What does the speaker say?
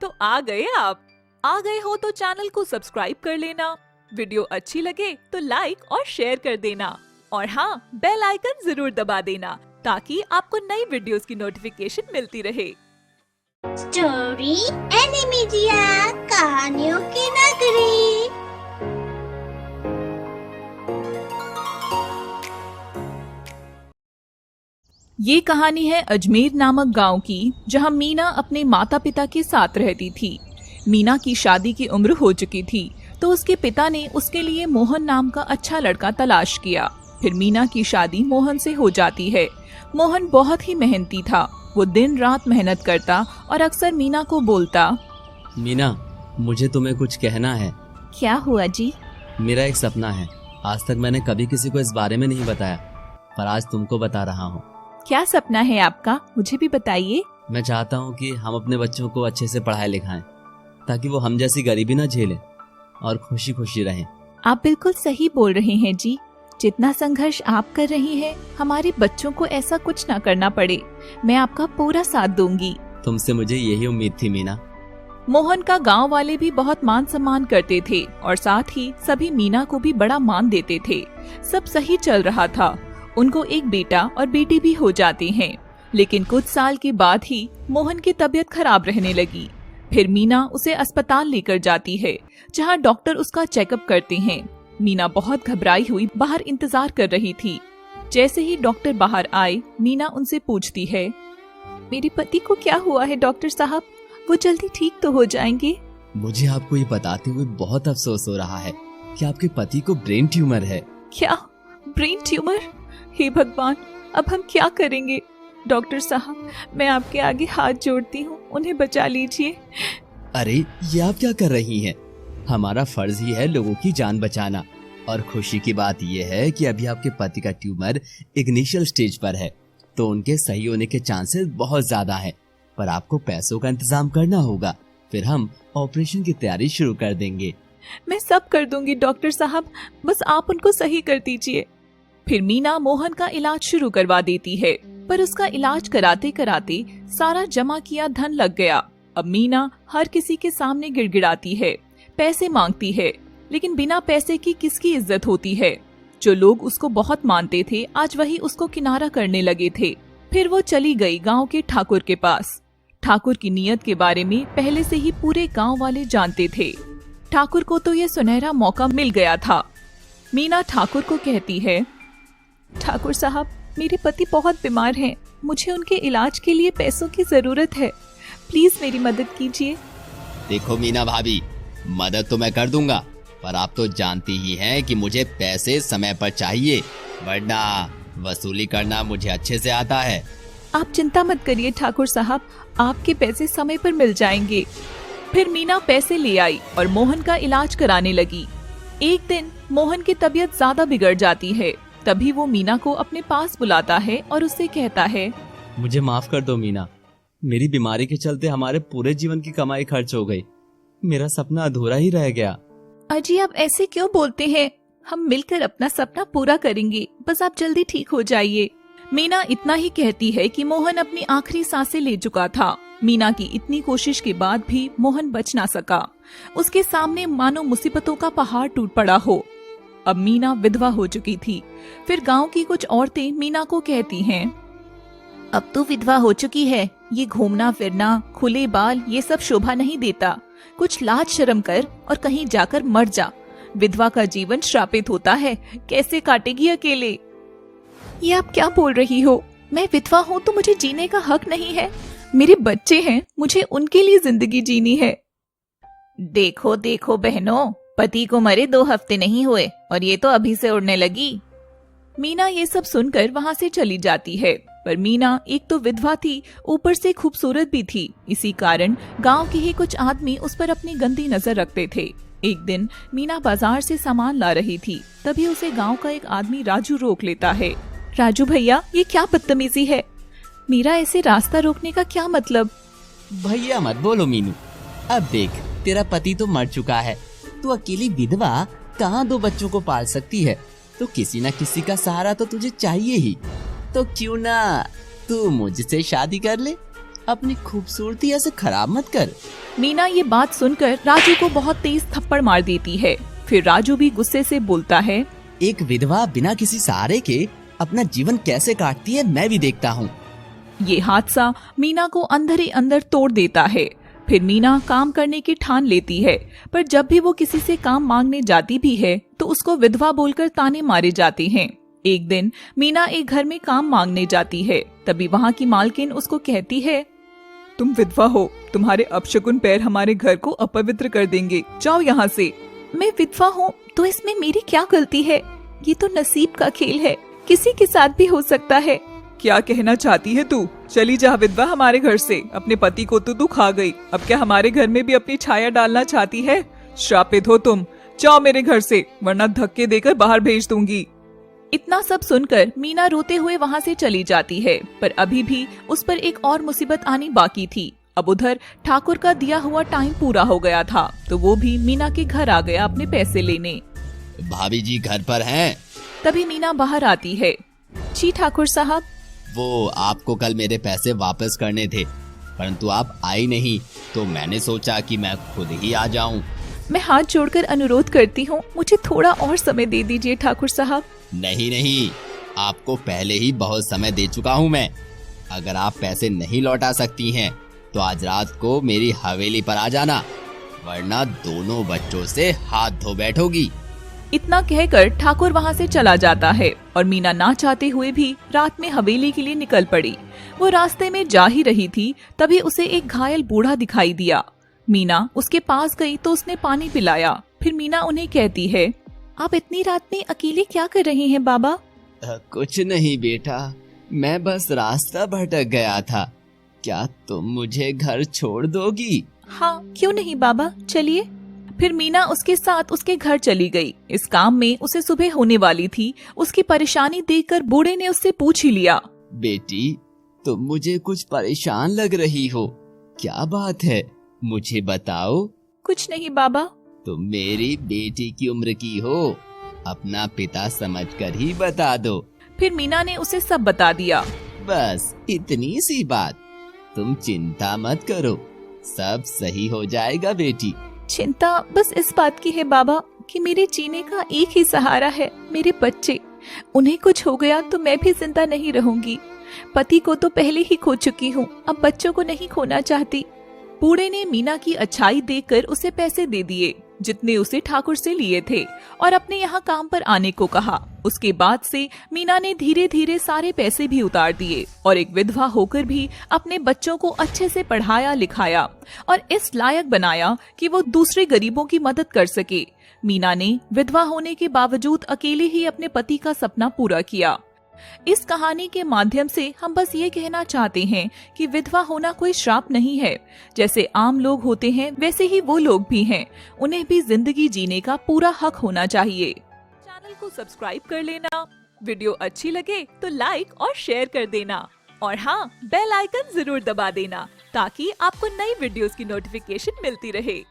तो आ गए आप। आ गए हो तो चैनल को सब्सक्राइब कर लेना। वीडियो अच्छी लगे तो लाइक और शेयर कर देना। और हाँ, बेल आइकन जरूर दबा देना ताकि आपको नई वीडियोस की नोटिफिकेशन मिलती रहे। स्टोरी एनिमीडिया, कहानियों की नगरी। ये कहानी है अजमेर नामक गांव की, जहां मीना अपने माता पिता के साथ रहती थी। मीना की शादी की उम्र हो चुकी थी, तो उसके पिता ने उसके लिए मोहन नाम का अच्छा लड़का तलाश किया। फिर मीना की शादी मोहन से हो जाती है। मोहन बहुत ही मेहनती था। वो दिन रात मेहनत करता और अक्सर मीना को बोलता, मीना, मुझे तुम्हें कुछ कहना है। क्या हुआ जी? मेरा एक सपना है। आज तक मैंने कभी किसी को इस बारे में नहीं बताया, पर आज तुमको बता रहा हूँ। क्या सपना है आपका? मुझे भी बताइए। मैं चाहता हूँ कि हम अपने बच्चों को अच्छे से पढ़ाए लिखाएं, ताकि वो हम जैसी गरीबी ना झेलें और खुशी खुशी रहें। आप बिल्कुल सही बोल रहे हैं जी। जितना संघर्ष आप कर रही हैं, हमारे बच्चों को ऐसा कुछ ना करना पड़े। मैं आपका पूरा साथ दूंगी। तुमसे मुझे यही उम्मीद थी मीना। मोहन का गांव वाले भी बहुत मान सम्मान करते थे और साथ ही सभी मीना को भी बड़ा मान देते थे। सब सही चल रहा था। उनको एक बेटा और बेटी भी हो जाते हैं। लेकिन कुछ साल के बाद ही मोहन की तबीयत खराब रहने लगी। फिर मीना उसे अस्पताल लेकर जाती है, जहां डॉक्टर उसका चेकअप करते हैं। मीना बहुत घबराई हुई बाहर इंतजार कर रही थी। जैसे ही डॉक्टर बाहर आए, मीना उनसे पूछती है, मेरे पति को क्या हुआ है डॉक्टर साहब? वो जल्दी ठीक तो हो जाएंगे? मुझे आपको ये बताते हुए बहुत अफसोस हो रहा है कि आपके पति को ब्रेन ट्यूमर है। क्या? Brain tumour? हे भगवान, अब हम क्या करेंगे? डॉक्टर साहब, मैं आपके आगे हाथ जोड़ती हूँ, उन्हें बचा लीजिए। अरे, ये आप क्या कर रही हैं? हमारा फर्ज ही है लोगों की जान बचाना। और खुशी की बात यह है कि अभी आपके पति का ट्यूमर इनिशियल स्टेज पर है, तो उनके सही होने के चांसेस बहुत ज्यादा हैं। पर आपको पैसों का इंतजाम करना होगा, फिर हम ऑपरेशन की तैयारी शुरू कर देंगे। मैं सब कर दूंगी डॉक्टर साहब, बस आप उनको सही कर दीजिए। फिर मीना मोहन का इलाज शुरू करवा देती है, पर उसका इलाज कराते कराते सारा जमा किया धन लग गया। अब मीना हर किसी के सामने गिड़गिड़ाती है, पैसे मांगती है, लेकिन बिना पैसे की किसकी इज्जत होती है? जो लोग उसको बहुत मानते थे, आज वही उसको किनारा करने लगे थे। फिर वो चली गई गांव के ठाकुर के पास। ठाकुर की नीयत के बारे में पहले से ही पूरे गांव वाले जानते थे। ठाकुर को तो ये सुनहरा मौका मिल गया था। मीना ठाकुर को कहती है, ठाकुर साहब, मेरे पति बहुत बीमार हैं। मुझे उनके इलाज के लिए पैसों की जरूरत है। प्लीज मेरी मदद कीजिए। देखो मीना भाभी, मदद तो मैं कर दूंगा, पर आप तो जानती ही हैं कि मुझे पैसे समय पर चाहिए, वरना वसूली करना मुझे अच्छे से आता है। आप चिंता मत करिए ठाकुर साहब, आपके पैसे समय पर मिल जाएंगे। फिर मीना पैसे ले आई और मोहन का इलाज कराने लगी। एक दिन मोहन की तबीयत ज्यादा बिगड़ जाती है। तभी वो मीना को अपने पास बुलाता है और उससे कहता है, मुझे माफ कर दो मीना, मेरी बीमारी के चलते हमारे पूरे जीवन की कमाई खर्च हो गई। मेरा सपना अधूरा ही रह गया। अजी, आप ऐसे क्यों बोलते हैं? हम मिलकर अपना सपना पूरा करेंगे, बस आप जल्दी ठीक हो जाइए। मीना इतना ही कहती है कि मोहन अपनी आखिरी सांसें ले चुका था। मीना की इतनी कोशिश के बाद भी मोहन बच ना सका। उसके सामने मानो मुसीबतों का पहाड़ टूट पड़ा हो। अब मीना विधवा हो चुकी थी। फिर गांव की कुछ औरतें मीना को कहती हैं, अब तू विधवा हो चुकी है, ये घूमना फिरना, खुले बाल, ये सब शोभा नहीं देता। कुछ लाज शर्म कर और कहीं जाकर मर जा। विधवा का जीवन श्रापित होता है, कैसे काटेगी अकेले? ये आप क्या बोल रही हो? मैं विधवा हूँ तो मुझे जीने का हक नहीं है? मेरे बच्चे हैं, मुझे उनके लिए जिंदगी जीनी है। देखो देखो बहनों, पति को मरे 2 हफ्ते नहीं हुए और ये तो अभी से उड़ने लगी। मीना ये सब सुनकर वहाँ से चली जाती है। पर मीना एक तो विधवा थी, ऊपर से खूबसूरत भी थी। इसी कारण गांव के ही कुछ आदमी उस पर अपनी गंदी नजर रखते थे। एक दिन मीना बाजार से सामान ला रही थी, तभी उसे गांव का एक आदमी राजू रोक लेता है। राजू भैया, ये क्या बदतमीजी है? मेरा ऐसे रास्ता रोकने का क्या मतलब? भैया मत बोलो मीनू, अब देख, तेरा पति तो मर चुका है। तू अकेली विधवा कहाँ 2 बच्चों को पाल सकती है? तो किसी न किसी का सहारा तो तुझे चाहिए ही। तो क्यों ना तू मुझसे शादी कर ले? अपनी खूबसूरती ऐसे खराब मत कर। मीना ये बात सुनकर राजू को बहुत तेज थप्पड़ मार देती है। फिर राजू भी गुस्से से बोलता है, एक विधवा बिना किसी सहारे के अपना जीवन कैसे काटती है मैं भी देखता हूँ। ये हादसा मीना को अंदर ही अंदर तोड़ देता है। फिर मीना काम करने की ठान लेती है, पर जब भी वो किसी से काम मांगने जाती भी है तो उसको विधवा बोलकर ताने मारे जाते हैं। एक दिन मीना एक घर में काम मांगने जाती है, तभी वहाँ की मालकिन उसको कहती है, तुम विधवा हो, तुम्हारे अपशकुन पैर हमारे घर को अपवित्र कर देंगे, जाओ यहाँ से। मैं विधवा हूँ तो इसमें मेरी क्या गलती है? ये तो नसीब का खेल है, किसी के साथ भी हो सकता है। क्या कहना चाहती है तू? चली जा विधवा हमारे घर से। अपने पति को तो तू खा गई, अब क्या हमारे घर में भी अपनी छाया डालना चाहती है? श्रापित हो तुम, जाओ मेरे घर से, वरना धक्के देकर बाहर भेज दूंगी। इतना सब सुनकर मीना रोते हुए वहाँ से चली जाती है, पर अभी भी उस पर एक और मुसीबत आनी बाकी थी। अब उधर ठाकुर का दिया हुआ टाइम पूरा हो गया था, तो वो भी मीना के घर आ गया अपने पैसे लेने। भाभी जी घर पर हैं? तभी मीना बाहर आती है। जी ठाकुर साहब। वो आपको कल मेरे पैसे वापस करने थे, परंतु आप आई नहीं, तो मैंने सोचा कि मैं खुद ही आ जाऊं। मैं हाथ जोड़कर अनुरोध करती हूँ, मुझे थोड़ा और समय दे दीजिए ठाकुर साहब। नहीं, आपको पहले ही बहुत समय दे चुका हूँ मैं। अगर आप पैसे नहीं लौटा सकती हैं, तो आज रात को मेरी हवेली पर आ जाना, वरना दोनों बच्चों से हाथ धो बैठोगी। इतना कहकर ठाकुर वहाँ से चला जाता है और मीना ना चाहते हुए भी रात में हवेली के लिए निकल पड़ी। वो रास्ते में जा ही रही थी, तभी उसे एक घायल बूढ़ा दिखाई दिया। मीना उसके पास गई तो उसने पानी पिलाया। फिर मीना उन्हें कहती है, आप इतनी रात में अकेले क्या कर रहे हैं बाबा? कुछ नहीं बेटा, मैं बस रास्ता भटक गया था। क्या तुम मुझे घर छोड़ दोगी? हाँ, क्यों नहीं बाबा, चलिए। फिर मीना उसके साथ उसके घर चली गई। इस काम में उसे सुबह होने वाली थी। उसकी परेशानी देखकर बूढ़े ने उससे पूछ ही लिया, बेटी तुम मुझे कुछ परेशान लग रही हो, क्या बात है, मुझे बताओ। कुछ नहीं बाबा। तुम मेरी बेटी की उम्र की हो, अपना पिता समझकर ही बता दो। फिर मीना ने उसे सब बता दिया। बस इतनी सी बात, तुम चिंता मत करो, सब सही हो जाएगा बेटी। चिंता बस इस बात की है बाबा कि मेरे जीने का एक ही सहारा है, मेरे बच्चे। उन्हें कुछ हो गया तो मैं भी जिंदा नहीं रहूंगी। पति को तो पहले ही खो चुकी हूँ, अब बच्चों को नहीं खोना चाहती। बूढ़े ने मीना की अच्छाई देखकर उसे पैसे दे दिए, जितने उसे ठाकुर से लिए थे, और अपने यहाँ काम पर आने को कहा। उसके बाद से मीना ने धीरे धीरे सारे पैसे भी उतार दिए और एक विधवा होकर भी अपने बच्चों को अच्छे से पढ़ाया लिखाया और इस लायक बनाया कि वो दूसरे गरीबों की मदद कर सके। मीना ने विधवा होने के बावजूद अकेले ही अपने पति का सपना पूरा किया। इस कहानी के माध्यम से हम बस ये कहना चाहते हैं कि विधवा होना कोई श्राप नहीं है। जैसे आम लोग होते हैं, वैसे ही वो लोग भी हैं। उन्हें भी जिंदगी जीने का पूरा हक होना चाहिए। चैनल को सब्सक्राइब कर लेना, वीडियो अच्छी लगे तो लाइक और शेयर कर देना, और हाँ, बेल आइकन जरूर दबा देना ताकि आपको नई वीडियोस की नोटिफिकेशन मिलती रहे।